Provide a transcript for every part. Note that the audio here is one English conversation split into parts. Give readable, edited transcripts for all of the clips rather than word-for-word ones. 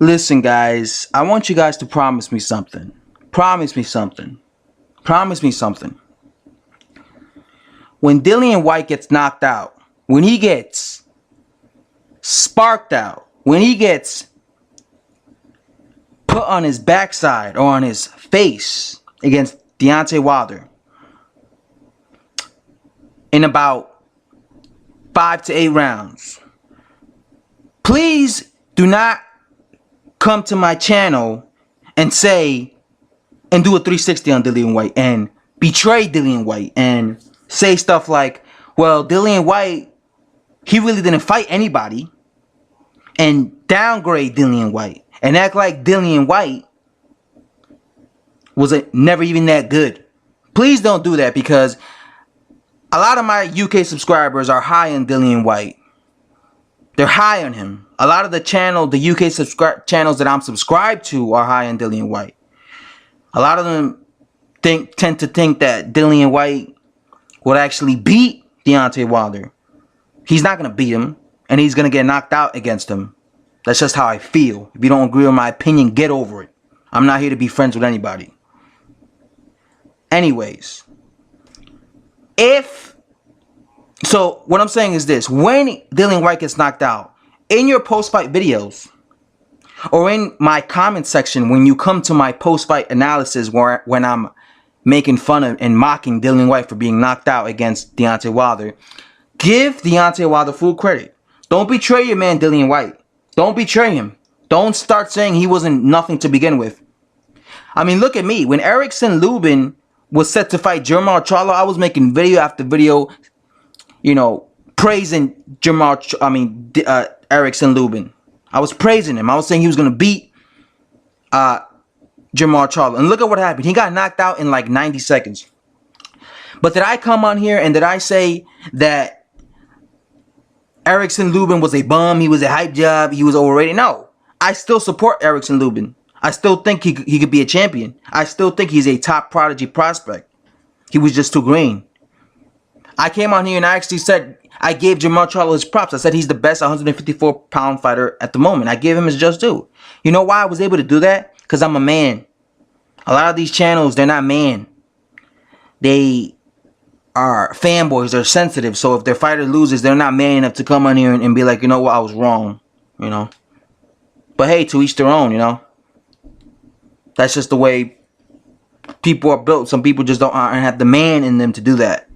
Listen, guys, I want you guys to promise me something. Promise me something. Promise me something. When Dillian Whyte gets knocked out, when he gets sparked out, when he gets put on his backside or on his face against Deontay Wilder in about 5 to 8 rounds, please do not come to my channel and say and do a 360 on Dillian Whyte and betray Dillian Whyte and say stuff like, well, Dillian Whyte, he really didn't fight anybody, and downgrade Dillian Whyte and act like Dillian Whyte was never even that good. Please don't do that, because a lot of my UK subscribers are high on Dillian Whyte. They're high on him. A lot of the UK channels that I'm subscribed to are high on Dillian Whyte. A lot of them tend to think that Dillian Whyte would actually beat Deontay Wilder. He's not going to beat him, and he's going to get knocked out against him. That's just how I feel. If you don't agree with my opinion, get over it. I'm not here to be friends with anybody. Anyways, so what I'm saying is this: when Dillian Whyte gets knocked out, in your post-fight videos, or in my comment section when you come to my post-fight analysis when I'm making fun of and mocking Dillian Whyte for being knocked out against Deontay Wilder, give Deontay Wilder full credit. Don't betray your man Dillian Whyte. Don't betray him. Don't start saying he wasn't nothing to begin with. I mean, look at me. When Erickson Lubin was set to fight Jermall Charlo, I was making video after video, you know, praising Erickson Lubin. I was praising him. I was saying he was going to beat Jermall Charlo. And look at what happened. He got knocked out in like 90 seconds. But did I come on here and did I say that Erickson Lubin was a bum, he was a hype job, he was overrated? No. I still support Erickson Lubin. I still think he could be a champion. I still think he's a top prodigy prospect. He was just too green. I came on here and I actually said, I gave Jermall Charlo his props. I said he's the best 154-pound fighter at the moment. I gave him his just due. You know why I was able to do that? Because I'm a man. A lot of these channels, they're not man. They are fanboys. They're sensitive. So if their fighter loses, they're not man enough to come on here and be like, you know what, I was wrong. You know. But hey, to each their own, you know. That's just the way people are built. Some people just don't have the man in them to do that.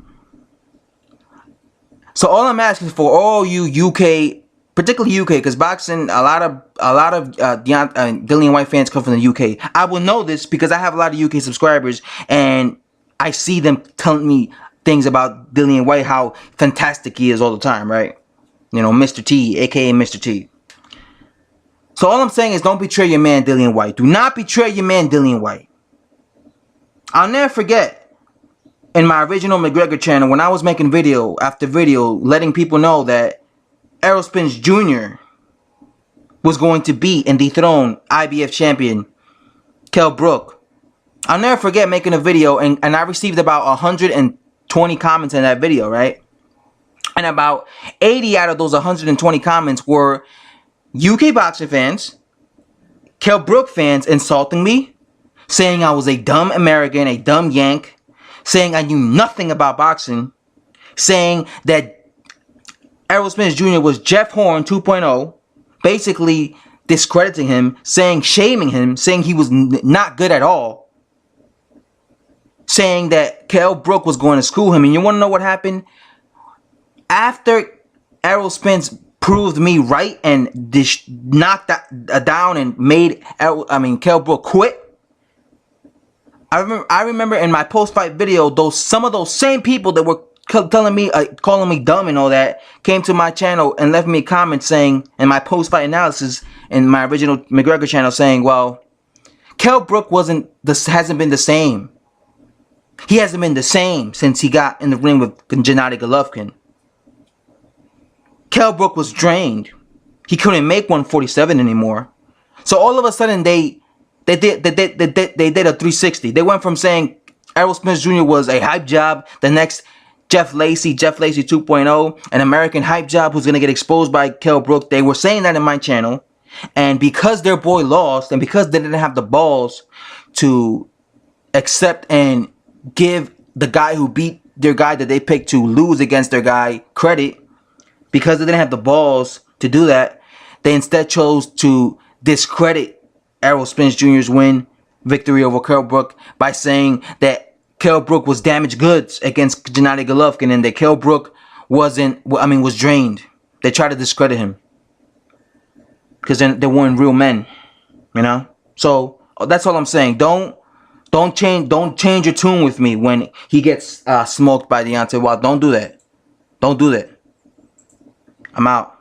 So all I'm asking for all you UK, particularly UK, because boxing, a lot of Dillian Whyte fans come from the UK. I will know this because I have a lot of UK subscribers, and I see them telling me things about Dillian Whyte, how fantastic he is all the time, right? You know, Mr. T, aka Mr. T. So all I'm saying is, don't betray your man Dillian Whyte. Do not betray your man Dillian Whyte. I'll never forget, in my original McGregor channel, when I was making video after video letting people know that Errol Spence Jr. was going to beat and dethrone IBF champion Kell Brook. I'll never forget making a video, and I received about 120 comments in that video, right? And about 80 out of those 120 comments were UK boxing fans, Kell Brook fans insulting me, saying I was a dumb American, a dumb Yank, saying I knew nothing about boxing, saying that Errol Spence Jr. was Jeff Horn 2.0, basically discrediting him, shaming him, saying he was not good at all, saying that Kell Brook was going to school him. And you want to know what happened? After Errol Spence proved me right and knocked down and made Kell Brook quit, I remember in my post-fight video, some of those same people that were telling me, calling me dumb and all that, came to my channel and left me a comment saying, in my post-fight analysis in my original McGregor channel, saying, well, Kell Brook hasn't been the same. He hasn't been the same since he got in the ring with Gennady Golovkin. Kell Brook was drained. He couldn't make 147 anymore. So all of a sudden they did a 360. They went from saying Errol Spence Jr. was a hype job, the next Jeff Lacy 2.0, an American hype job who's going to get exposed by Kell Brook. They were saying that in my channel. And because their boy lost, and because they didn't have the balls to accept and give the guy who beat their guy that they picked to lose against their guy credit, because they didn't have the balls to do that, they instead chose to discredit Errol Spence Jr.'s victory over Kell Brook by saying that Kell Brook was damaged goods against Gennady Golovkin and that Kell Brook was drained. They tried to discredit him because they weren't real men, you know. So that's all I'm saying. Don't change your tune with me when he gets smoked by Deontay Wilder. Don't do that. Don't do that. I'm out.